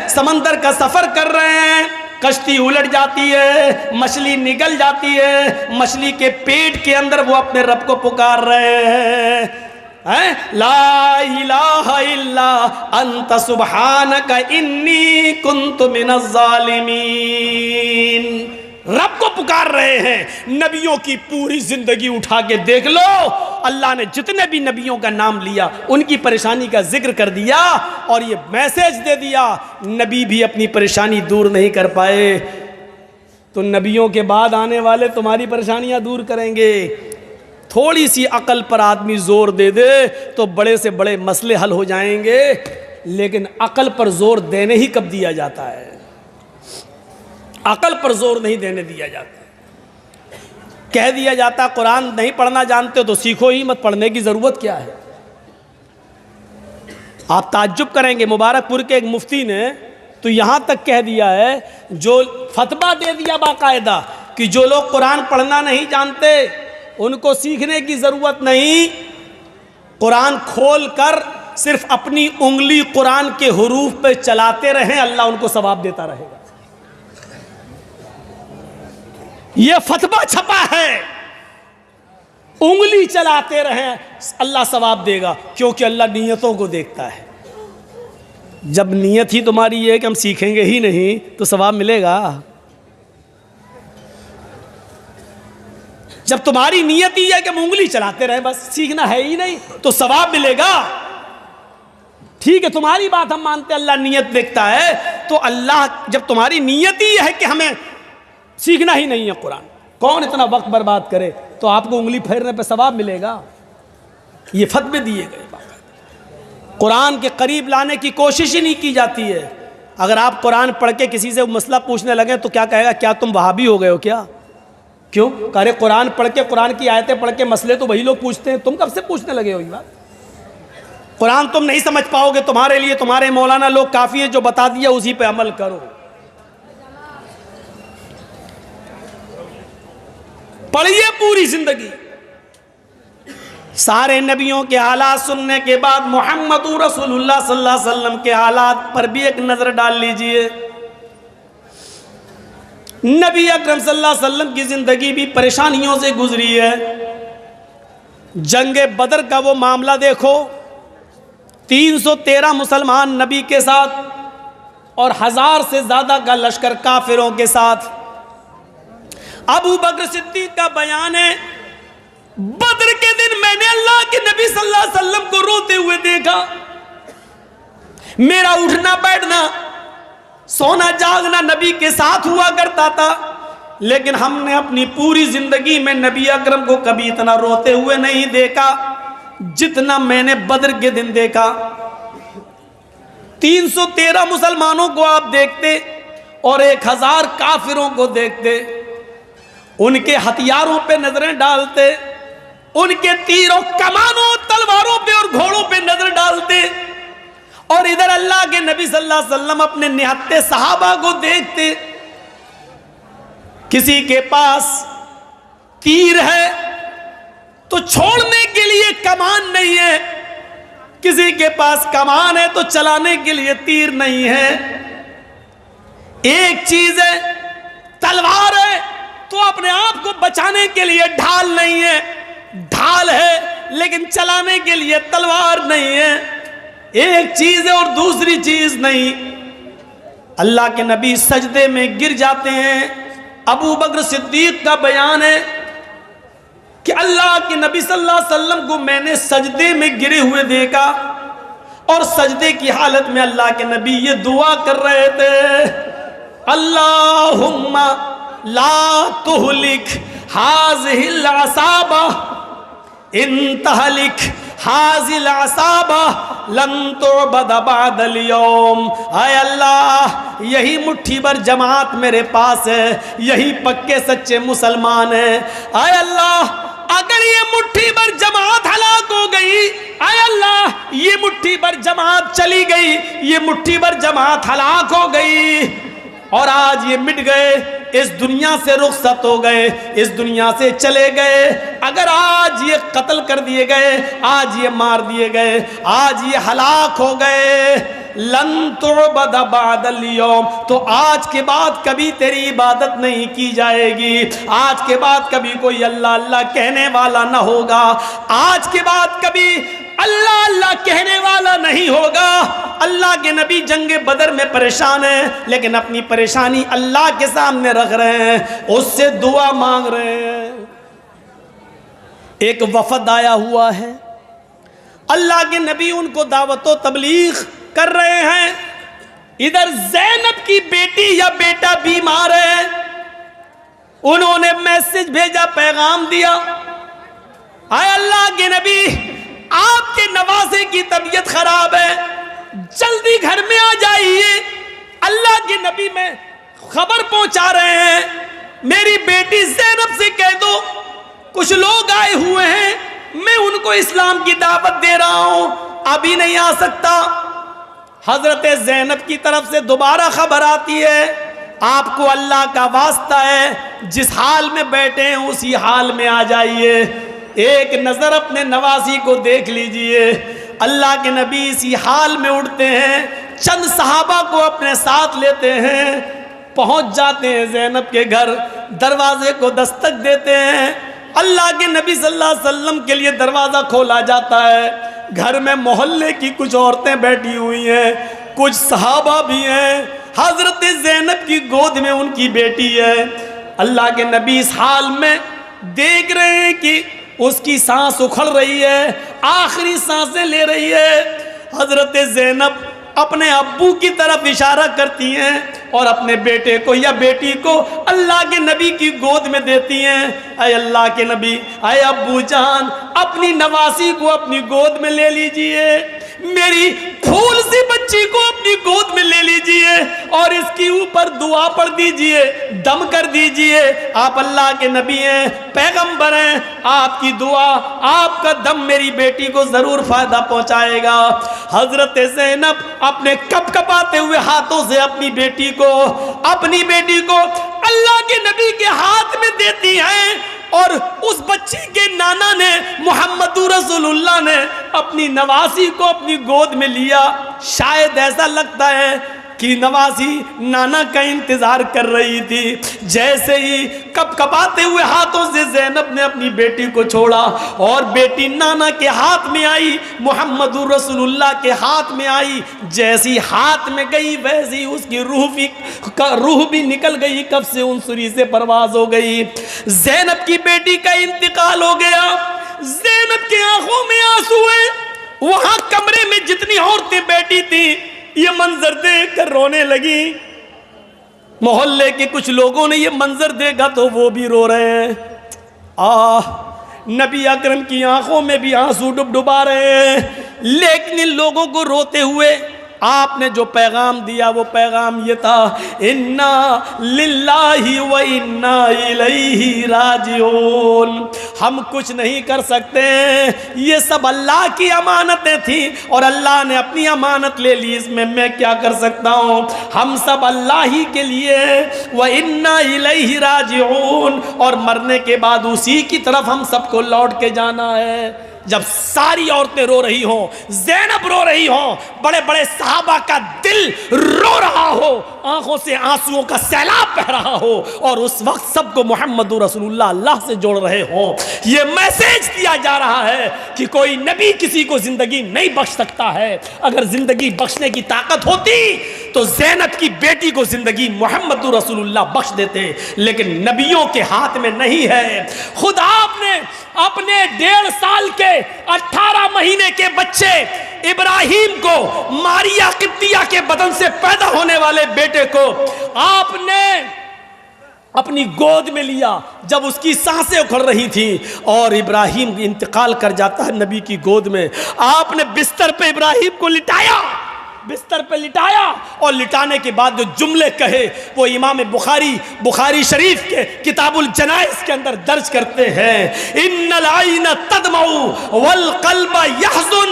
समंदर का सफर कर रहे हैं, कश्ती उलट जाती है, मछली निगल जाती है, मछली के पेट के अंदर वो अपने रब को पुकार रहे हैं, ला इलाहा इल्ला अंत सुब्हानका इन्नी कुन्तु मिनज़ ज़ालिमीन। रब को पुकार रहे हैं। नबियों की पूरी जिंदगी उठा के देख लो, अल्लाह ने जितने भी नबियों का नाम लिया उनकी परेशानी का जिक्र कर दिया और ये मैसेज दे दिया, नबी भी अपनी परेशानी दूर नहीं कर पाए तो नबियों के बाद आने वाले तुम्हारी परेशानियां दूर करेंगे। थोड़ी सी अकल पर आदमी जोर दे दे तो बड़े से बड़े मसले हल हो जाएंगे, लेकिन अकल पर जोर देने ही कब दिया जाता है? अकल पर जोर नहीं देने दिया जाता। कह दिया जाता कुरान नहीं पढ़ना जानते हो तो सीखो ही मत, पढ़ने की ज़रूरत क्या है? आप ताज्जुब करेंगे, मुबारकपुर के एक मुफ्ती ने तो यहाँ तक कह दिया है, जो फतवा दे दिया बाकायदा कि जो लोग कुरान पढ़ना नहीं जानते उनको सीखने की ज़रूरत नहीं, कुरान खोल कर सिर्फ अपनी उंगली कुरान के हुरूफ पे चलाते रहें, अल्लाह उनको सवाब देता रहेगा। यह फतवा छपा है, उंगली चलाते रहें अल्लाह सवाब देगा, क्योंकि अल्लाह नीयतों को देखता है। जब नीयत ही तुम्हारी ये है कि हम सीखेंगे ही नहीं तो सवाब मिलेगा? जब तुम्हारी नीयत ही है कि हम उंगली चलाते रहे, बस सीखना है ही नहीं, तो सवाब मिलेगा। ठीक है, तुम्हारी बात हम मानते, अल्लाह नीयत देखता है, तो अल्लाह जब तुम्हारी नीयत ही है कि हमें सीखना ही नहीं है कुरान, कौन इतना वक्त बर्बाद करे, तो आपको उंगली फेरने पे सवाब मिलेगा। ये फतवे दिए गए। कुरान के करीब लाने की कोशिश ही नहीं की जाती है। अगर आप कुरान पढ़ के किसी से मसला पूछने लगे तो क्या कहेगा, क्या तुम वहाबी हो गए हो क्या? क्यों? अरे कुरान पढ़ के, कुरान की आयतें पढ़ के मसले तो वही लोग पूछते हैं, तुम कब से पूछने लगे हो ये बात? कुरान तुम नहीं समझ पाओगे, तुम्हारे लिए तुम्हारे मौलाना लोग काफ़ी है, जो बता दिया उसी पे अमल करो। पढ़िए पूरी जिंदगी, सारे नबियों के हालात सुनने के बाद मोहम्मद रसूलुल्लाह सल्लल्लाहु अलैहि वसल्लम के हालात पर भी एक नजर डाल लीजिए। नबी अकरम सल्लल्लाहु अलैहि वसल्लम की जिंदगी भी परेशानियों से गुजरी है। जंगे बदर का वो मामला देखो, 313 मुसलमान नबी के साथ और 1000 से ज्यादा का लश्कर काफिरों के साथ। अबू बकर सिद्दीक का बयान है, बदर के दिन मैंने अल्लाह के नबी सल्लल्लाहु अलैहि वसल्लम को रोते हुए देखा। मेरा उठना बैठना, सोना जागना नबी के साथ हुआ करता था, लेकिन हमने अपनी पूरी जिंदगी में नबी अकरम को कभी इतना रोते हुए नहीं देखा जितना मैंने बदर के दिन देखा। 313 मुसलमानों को आप देखते और 1000 काफिरों को देखते, उनके हथियारों पे नजरें डालते, उनके तीरों, कमानों, तलवारों पे और घोड़ों पे नजर डालते, और इधर अल्लाह के नबी सल्लल्लाहु अलैहि वसल्लम अपने निहत्ते सहाबा को देखते। किसी के पास तीर है तो छोड़ने के लिए कमान नहीं है, किसी के पास कमान है तो चलाने के लिए तीर नहीं है। एक चीज है तलवार है तो अपने आप को बचाने के लिए ढाल नहीं है, ढाल है लेकिन चलाने के लिए तलवार नहीं है। एक चीज है और दूसरी चीज नहीं। अल्लाह के नबी सजदे में गिर जाते हैं। अबू बकर सिद्दीक का बयान है कि अल्लाह के नबी सल्लल्लाहु अलैहि वसल्लम को मैंने सजदे में गिरे हुए देखा, और सजदे की हालत में अल्लाह के नबी ये दुआ कर रहे थे, अल्लाहुम्मा ला तुहलिक हाज़िहिल असाबा इन तहलिक हाज़िल असाबा लन तुअबद बअदल यौम। आय अल्लाह, यही मुट्ठी भर जमात मेरे पास है, यही पक्के सच्चे मुसलमान हैं। आय अल्लाह, अगर ये मुट्ठी भर जमात हलाक हो गई, आय अल्लाह ये मुट्ठी भर जमात चली गई, ये मुट्ठी भर जमात हलाक हो गई और आज ये मिट गए, इस दुनिया से रुखसत हो गए, इस दुनिया से चले गए, अगर आज ये कत्ल कर दिए गए, आज ये मार दिए गए, आज ये हलाक हो गए, लन तुअबद बअदल यौम, तो आज के बाद कभी तेरी इबादत नहीं की जाएगी, आज के बाद कभी कोई अल्लाह अल्लाह कहने वाला ना होगा, आज के बाद कभी अल्लाह अल्लाह कहने वाला नहीं होगा। अल्लाह के नबी जंग बदर में परेशान हैं, लेकिन अपनी परेशानी अल्लाह के सामने रख रहे हैं, उससे दुआ मांग रहे हैं। एक वफद आया हुआ है, अल्लाह के नबी उनको दावत व तबलीग कर रहे हैं। इधर ज़ैनब की बेटी या बेटा बीमार है, उन्होंने मैसेज भेजा, पैगाम दिया, आए अल्लाह के नबी आपके नवासे की तबीयत खराब है, जल्दी घर में आ जाइए। अल्लाह के नबी में खबर पहुंचा रहे हैं, मेरी बेटी ज़ैनब से कह दो कुछ लोग आए हुए हैं, मैं उनको इस्लाम की दावत दे रहा हूं, अभी नहीं आ सकता। हजरत ज़ैनब की तरफ से दोबारा खबर आती है, आपको अल्लाह का वास्ता है, जिस हाल में बैठे हैं उसी हाल में आ जाइए, एक नज़र अपने नवासी को देख लीजिए। अल्लाह के नबी इसी हाल में उठते हैं, चंद सहाबा को अपने साथ लेते हैं, पहुंच जाते हैं ज़ैनब के घर, दरवाजे को दस्तक देते हैं। अल्लाह के नबी सल्लल्लाहु अलैहि वसल्लम के लिए दरवाज़ा खोला जाता है। घर में मोहल्ले की कुछ औरतें बैठी हुई हैं, कुछ सहाबा भी हैं, हज़रत ज़ैनब की गोद में उनकी बेटी है। अल्लाह के नबी इस हाल में देख रहे हैं कि उसकी सांस उखड़ रही है, आखिरी सांसें ले रही है। हज़रत ज़ैनब अपने अब्बू की तरफ इशारा करती हैं और अपने बेटे को या बेटी को अल्लाह के नबी की गोद में देती हैं। अय अल्लाह के नबी, अय अब्बू जान, अपनी नवासी को अपनी गोद में ले लीजिए, मेरी फूल सी बच्ची को अपनी गोद में ले लीजिए और इसके ऊपर दुआ पढ़ दीजिए, दम कर दीजिए। आप अल्लाह के नबी हैं, पैगंबर हैं, आपकी दुआ, आपका दम मेरी बेटी को जरूर फायदा पहुंचाएगा। हजरत ज़ैनब अपने कपकपाते हुए हाथों से अपनी बेटी को अल्लाह के नबी के हाथ में देती हैं और उस बच्ची के नाना ने, मुहम्मदुर रसूलुल्लाह ने अपनी नवासी को अपनी गोद में लिया। शायद ऐसा लगता है कि नवासी नाना का इंतजार कर रही थी। जैसे ही कपकपाते हुए हाथों से ज़ैनब ने अपनी बेटी को छोड़ा और बेटी नाना के हाथ में आई, मुहम्मदुर रसूलुल्लाह के हाथ में आई, जैसी हाथ में गई वैसी उसकी रूह भी निकल गई, कब से उनसुरी से परवाज हो गई। ज़ैनब की बेटी का इंतकाल हो गया, ज़ैनब की आंखों में आंसू है। वहां कमरे में जितनी औरतें बैठी थी ये मंजर देख कर रोने लगी। मोहल्ले के कुछ लोगों ने ये मंजर देखा तो वो भी रो रहे हैं। नबी अकरम की आंखों में भी आंसू डुबडुबा रहे हैं। लेकिन इन लोगों को रोते हुए आपने जो पैगाम दिया वो पैगाम ये था, इन्ना लिल्लाहि व इन्ना इलैहि राजिऊन। हम कुछ नहीं कर सकते, ये सब अल्लाह की अमानतें थी और अल्लाह ने अपनी अमानत ले ली, इसमें मैं क्या कर सकता हूँ। हम सब अल्लाह ही के लिए, व इन्ना इलैहि राजिऊन, और मरने के बाद उसी की तरफ हम सबको लौट के जाना है। जब सारी औरतें रो रही हों, ज़ैनब रो रही हों, बड़े बड़े सहाबा का दिल रो रहा हो, आंखों से आंसुओं का सैलाब बह रहा हो, और उस वक्त सबको मुहम्मदुर रसूलुल्लाह अल्लाह से जोड़ रहे हों, ये मैसेज दिया जा रहा है कि कोई नबी किसी को जिंदगी नहीं बख्श सकता है। अगर जिंदगी बख्शने की ताकत होती तो ज़ैनब की बेटी को जिंदगी मुहम्मदुर रसूलुल्लाह बख्श देते, लेकिन नबियों के हाथ में नहीं है। खुदा आपने अपने 1.5 साल के 18 महीने के बच्चे इब्राहिम को, मारिया किप्तिया के बदन से पैदा होने वाले बेटे को आपने अपनी गोद में लिया जब उसकी सांसें उखड़ रही थी, और इब्राहिम इंतकाल कर जाता है नबी की गोद में। आपने बिस्तर पे इब्राहिम को बिस्तर पे लिटाया और लिटाने के बाद जो जुमले कहे वो इमाम बुखारी शरीफ के किताबुल जनाइज के अंदर दर्ज करते हैं, इन्नल आइना तदमउ वल कल्ब यहज़ुन।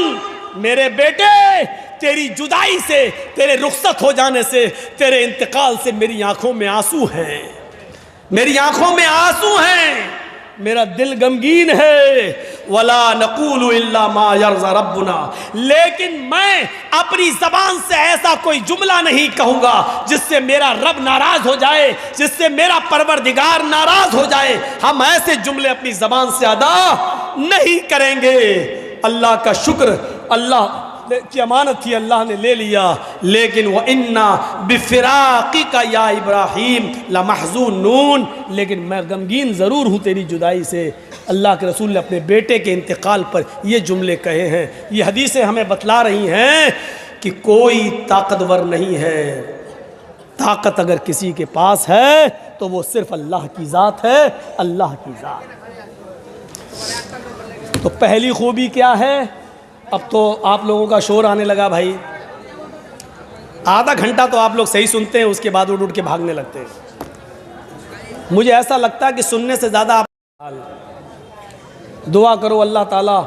मेरे बेटे, तेरी जुदाई से, तेरे रुखसत हो जाने से, तेरे इंतकाल से मेरी आंखों में आंसू हैं, मेरी आंखों में आंसू हैं। मेरा दिल गमगीन है। वला नक़ूलु इल्ला मा यर्ज़ा रब्बुना, लेकिन मैं अपनी ज़बान से ऐसा कोई जुमला नहीं कहूँगा जिससे मेरा रब नाराज़ हो जाए, जिससे मेरा परवरदिगार नाराज़ हो जाए। हम ऐसे जुमले अपनी ज़बान से अदा नहीं करेंगे। अल्लाह का शुक्र, अल्लाह की अमानत थी, अल्लाह ने ले लिया। लेकिन वह इन्ना बिफ़िराक़ी का या इब्राहीम लमहज़ूनून, लेकिन मैं गमगीन ज़रूर हूँ तेरी जुदाई से। अल्लाह के रसूल ने अपने बेटे के इंतकाल पर ये जुमले कहे हैं। ये हदीसें हमें बतला रही हैं कि कोई ताकतवर नहीं है। ताकत अगर किसी के पास है तो वो सिर्फ अल्लाह की ज़ात है, अल्लाह की ज़ात। तो पहली खूबी क्या है? अब तो आप लोगों का शोर आने लगा भाई। आधा घंटा तो आप लोग सही सुनते हैं, उसके बाद उठ के भागने लगते हैं। मुझे ऐसा लगता है कि सुनने से ज़्यादा आप दुआ करो अल्लाह ताला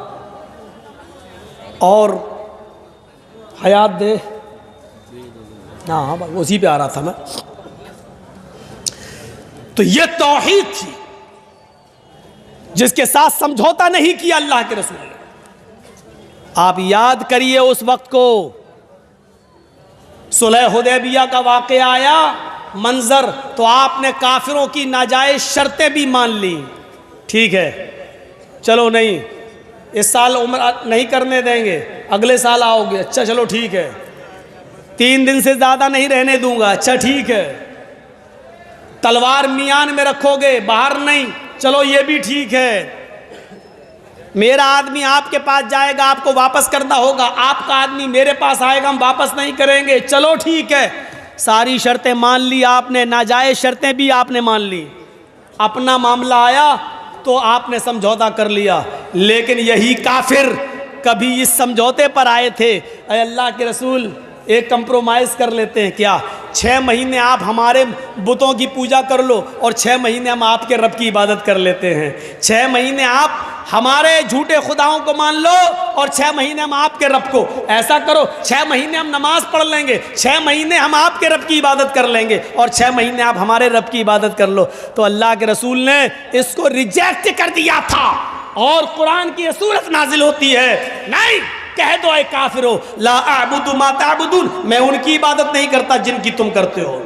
और हयात दे। हाँ, उसी पे आ रहा था मैं। तो ये तौहीद थी जिसके साथ समझौता नहीं किया अल्लाह के रसूल ने। आप याद करिए उस वक्त को, सुलह हुदैबिया का वाक़या आया मंजर, तो आपने काफिरों की नाजायज़ शर्तें भी मान ली। ठीक है, चलो नहीं इस साल उम्र नहीं करने देंगे, अगले साल आओगे, अच्छा चलो ठीक है। 3 दिन से ज़्यादा नहीं रहने दूंगा, अच्छा ठीक है। तलवार मियान में रखोगे, बाहर नहीं, चलो ये भी ठीक है। मेरा आदमी आपके पास जाएगा, आपको वापस करना होगा, आपका आदमी मेरे पास आएगा, हम वापस नहीं करेंगे, चलो ठीक है। सारी शर्तें मान ली आपने, नाजायज़ शर्तें भी आपने मान ली। अपना मामला आया तो आपने समझौता कर लिया। लेकिन यही काफिर कभी इस समझौते पर आए थे, अरे अल्लाह के रसूल एक कंप्रोमाइज़ कर लेते हैं क्या? 6 महीने आप हमारे बुतों की पूजा कर लो और 6 महीने हम आपके रब की इबादत कर लेते हैं। 6 महीने आप हमारे झूठे खुदाओं को मान लो और 6 महीने हम आपके रब को। ऐसा करो, 6 महीने हम नमाज पढ़ लेंगे, 6 महीने हम आपके रब की इबादत कर लेंगे और 6 महीने आप हमारे रब की इबादत कर लो। तो अल्लाह के रसूल ने इसको रिजेक्ट कर दिया था और कुरान की ये सूरत नाजिल होती है, नहीं कह दो ऐ काफिरो ला अअबुदु मा तअबुदून, मैं उनकी इबादत नहीं करता जिनकी तुम करते हो।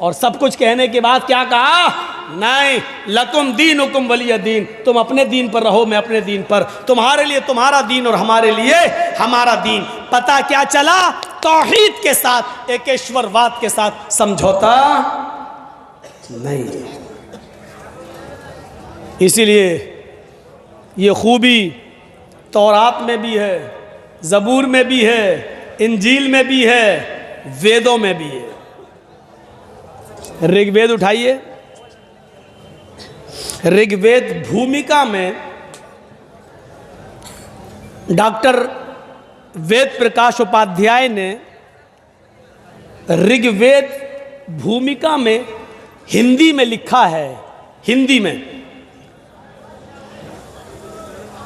और सब कुछ कहने के बाद क्या कहा? नहीं, लकुम दीनुकुम वलिय दीन, तुम अपने दीन पर रहो, मैं अपने दीन पर, तुम्हारे लिए तुम्हारा दीन और हमारे लिए हमारा दीन। पता क्या चला? तौहीद के साथ, एकेश्वरवाद के साथ समझौता नहीं। इसीलिए ये खूबी तौरात में भी है, ज़बूर में भी है, इंजील में भी है, वेदों में भी है। ऋग्वेद उठाइए, ऋग्वेद भूमिका में डॉक्टर वेद प्रकाश उपाध्याय ने ऋग्वेद भूमिका में हिंदी में लिखा है, हिंदी में,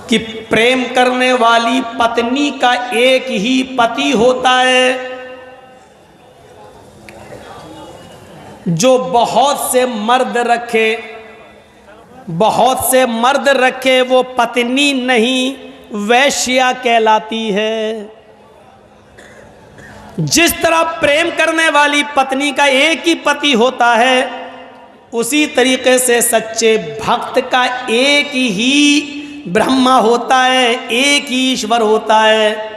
कि प्रेम करने वाली पत्नी का एक ही पति होता है, जो बहुत से मर्द रखे, बहुत से मर्द रखे वो पत्नी नहीं वैश्या कहलाती है। जिस तरह प्रेम करने वाली पत्नी का एक ही पति होता है, उसी तरीके से सच्चे भक्त का एक ही ब्रह्मा होता है, एक ही ईश्वर होता है।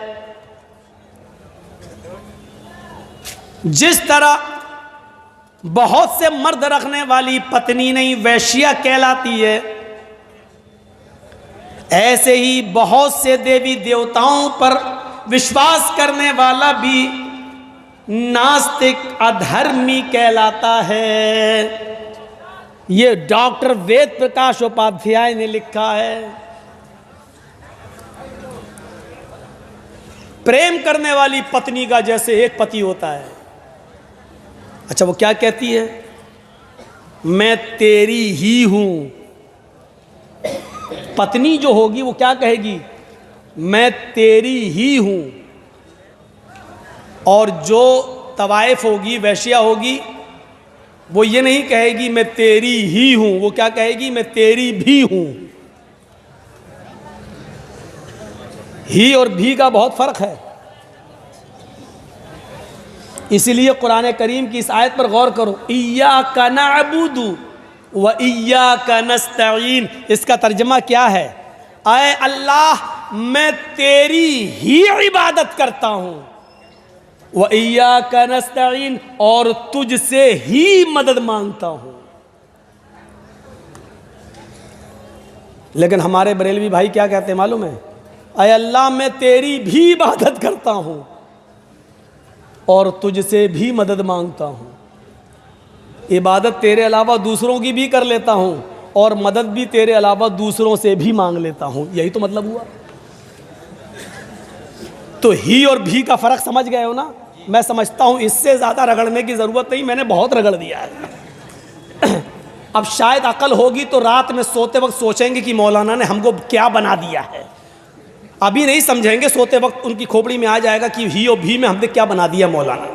जिस तरह बहुत से मर्द रखने वाली पत्नी नहीं वैश्या कहलाती है, ऐसे ही बहुत से देवी देवताओं पर विश्वास करने वाला भी नास्तिक अधर्मी कहलाता है। ये डॉक्टर वेद प्रकाश उपाध्याय ने लिखा है। प्रेम करने वाली पत्नी का जैसे एक पति होता है। अच्छा, वो क्या कहती है? मैं तेरी ही हूं। पत्नी जो होगी वो क्या कहेगी? मैं तेरी ही हूं। और जो तवाइफ होगी, वैश्या होगी, वो ये नहीं कहेगी मैं तेरी ही हूं, वो क्या कहेगी, मैं तेरी भी हूं। ही और भी का बहुत फर्क है। इसीलिए कुरान करीम की इस आयत पर गौर करो, इय्याका नअबुदु व इय्याका नस्तईन। इसका तर्जमा क्या है? आए अल्लाह मैं तेरी ही इबादत करता हूं, व इय्याका नस्तईन, और तुझसे ही मदद मांगता हूं। लेकिन हमारे बरेलवी भाई क्या कहते हैं मालूम है? आए अल्लाह मैं तेरी भी इबादत करता हूं और तुझसे भी मदद मांगता हूं। इबादत तेरे अलावा दूसरों की भी कर लेता हूं और मदद भी तेरे अलावा दूसरों से भी मांग लेता हूं। यही तो मतलब हुआ। तो ही और भी का फर्क समझ गए हो ना? मैं समझता हूं इससे ज्यादा रगड़ने की जरूरत नहीं, मैंने बहुत रगड़ दिया है। अब शायद अकल होगी तो रात में सोते वक्त सोचेंगे कि मौलाना ने हमको क्या बना दिया है। अभी नहीं समझेंगे, सोते वक्त उनकी खोपड़ी में आ जाएगा कि ही और भी में हमने क्या बना दिया मौलाना।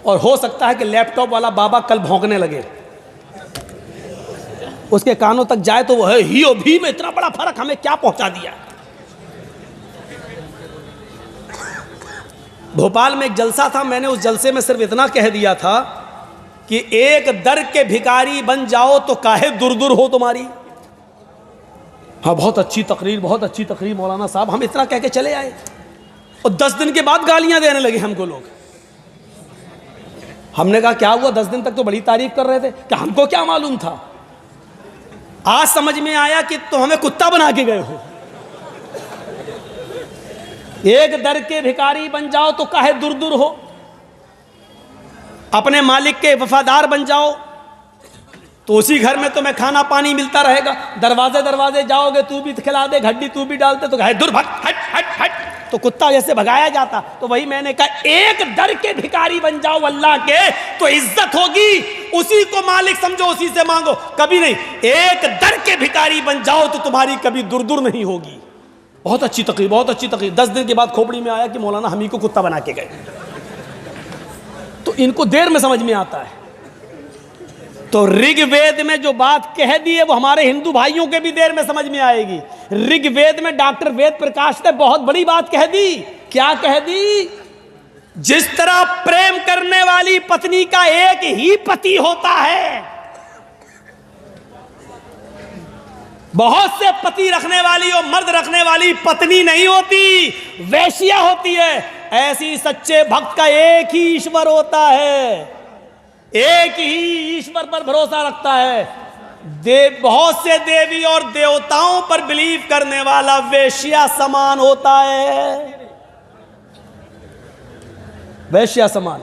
और हो सकता है कि लैपटॉप वाला बाबा कल भौंकने लगे, उसके कानों तक जाए तो वो है ही और भी में इतना बड़ा फर्क हमें क्या पहुंचा दिया। भोपाल में एक जलसा था, मैंने उस जलसे में सिर्फ इतना कह दिया था कि एक दर के भिखारी बन जाओ तो काहे दूर दूर हो तुम्हारी। हाँ बहुत अच्छी तकरीर, बहुत अच्छी तकरीर मौलाना साहब, हम इतना कह के चले आए और 10 दिन के बाद गालियां देने लगे हमको लोग। हमने कहा क्या हुआ, 10 दिन तक तो बड़ी तारीफ कर रहे थे, क्या हमको क्या मालूम था? आज समझ में आया कि तो हमें कुत्ता बना के गए हो। एक दर के भिखारी बन जाओ तो काहे दूर दूर हो, अपने मालिक के वफादार बन जाओ तो उसी घर में तुम्हें खाना पानी मिलता रहेगा। दरवाजे दरवाजे जाओगे तू भी खिला दे, घड्डी तू भी डालते तो कहे दूर भग, हट हट हट, तो कुत्ता जैसे भगाया जाता। तो वही मैंने कहा, एक दर के भिखारी बन जाओ अल्लाह के तो इज्जत होगी, उसी को मालिक समझो, उसी से मांगो। कभी नहीं, एक दर के भिखारी बन जाओ तो तुम्हारी कभी दूर दूर नहीं होगी। बहुत अच्छी तकरीर, बहुत अच्छी तकरीर। 10 दिन के बाद खोपड़ी में आया कि मौलाना हम ही को कुत्ता बना के गए। तो इनको देर में समझ में आता है। तो ऋग्वेद में जो बात कह दी है वो हमारे हिंदू भाइयों के भी देर में समझ में आएगी। ऋग्वेद में डॉक्टर वेद प्रकाश ने बहुत बड़ी बात कह दी। क्या कह दी? जिस तरह प्रेम करने वाली पत्नी का एक ही पति होता है, बहुत से पति रखने वाली और मर्द रखने वाली पत्नी नहीं होती, वैश्या होती है। ऐसी सच्चे भक्त का एक ही ईश्वर होता है, एक ही ईश्वर पर भरोसा रखता है। बहुत से देवी और देवताओं पर बिलीव करने वाला वैश्या समान होता है, वैश्या समान।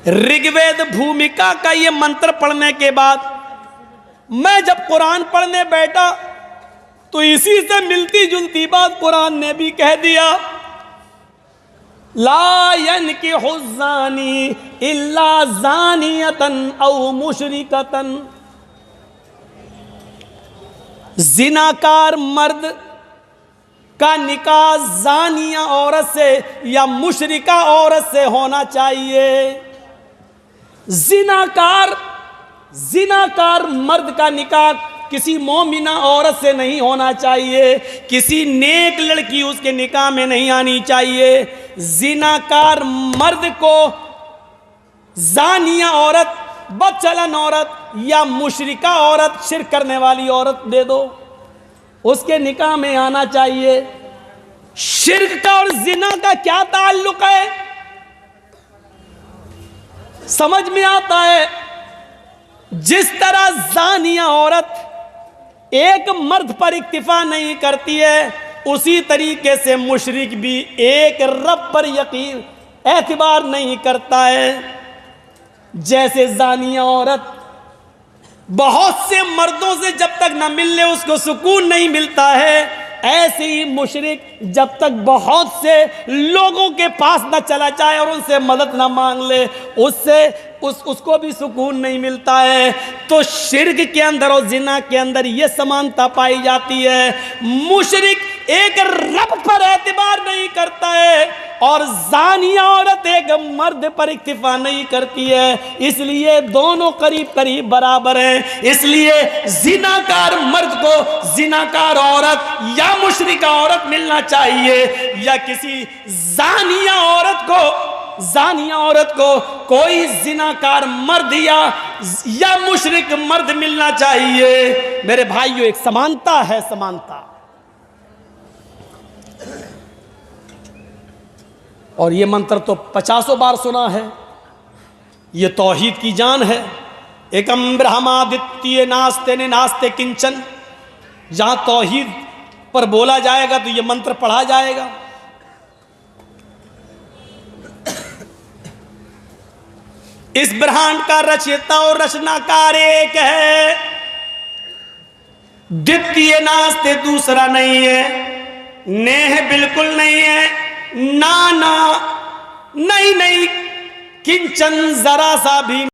ऋग्वेद भूमिका का ये मंत्र पढ़ने के बाद मैं जब कुरान पढ़ने बैठा तो इसी से मिलती जुलती बात कुरान ने भी कह दिया, ला यनकिहु ज़ानी इल्ला ज़ानियतन औ मुशरिकतन। जिनाकार मर्द का निकाह ज़ानिया औरत से या मुशरिका औरत से होना चाहिए। जिनाकार मर्द का निकाह किसी मोमिना औरत से नहीं होना चाहिए, किसी नेक लड़की उसके निकाह में नहीं आनी चाहिए। जिनाकार मर्द को जानिया औरत, बदचलन औरत या मुशरिका औरत, शिर्क करने वाली औरत दे दो, उसके निकाह में आना चाहिए। शिर्क का और जिना का क्या ताल्लुक है? समझ में आता है। जिस तरह जानिया औरत एक मर्द पर इक्तिफा नहीं करती है, उसी तरीके से मुशरिक भी एक रब पर यकीन एतबार नहीं करता है। जैसे जानिया औरत बहुत से मर्दों से जब तक न मिलने उसको सुकून नहीं मिलता है, ऐसे ही मुशरिक जब तक बहुत से लोगों के पास न चला जाए और उनसे मदद न मांग ले, उसको भी सुकून नहीं मिलता है। तो शिर्क के अंदर और जिना के अंदर ये समानता पाई जाती है। मुशरिक एक रब पर एतबार नहीं करता है और जानिया औरत एक एक मर्द पर इक्तिफा नहीं करती है, इसलिए दोनों करीब करीब बराबर हैं। इसलिए जिनाकार मर्द को जिनाकार औरत या मुशरिका औरत मिलना चाहिए, या किसी जानिया औरत को कोई जिनाकार मर्द या मुशरिक मर्द मिलना चाहिए। मेरे भाइयों, एक समानता है, समानता। और ये मंत्र तो 50 बार सुना है, ये तौहीद की जान है। एकम ब्रह्मादित्य नास्ते ने नास्ते किंचन, जहां तौहीद पर बोला जाएगा तो ये मंत्र पढ़ा जाएगा। इस ब्रह्मांड का रचयिता और रचनाकार एक है, द्वितीय नास्ते, दूसरा नहीं है, नेह बिल्कुल नहीं है, ना नहीं, किंचन जरा सा भी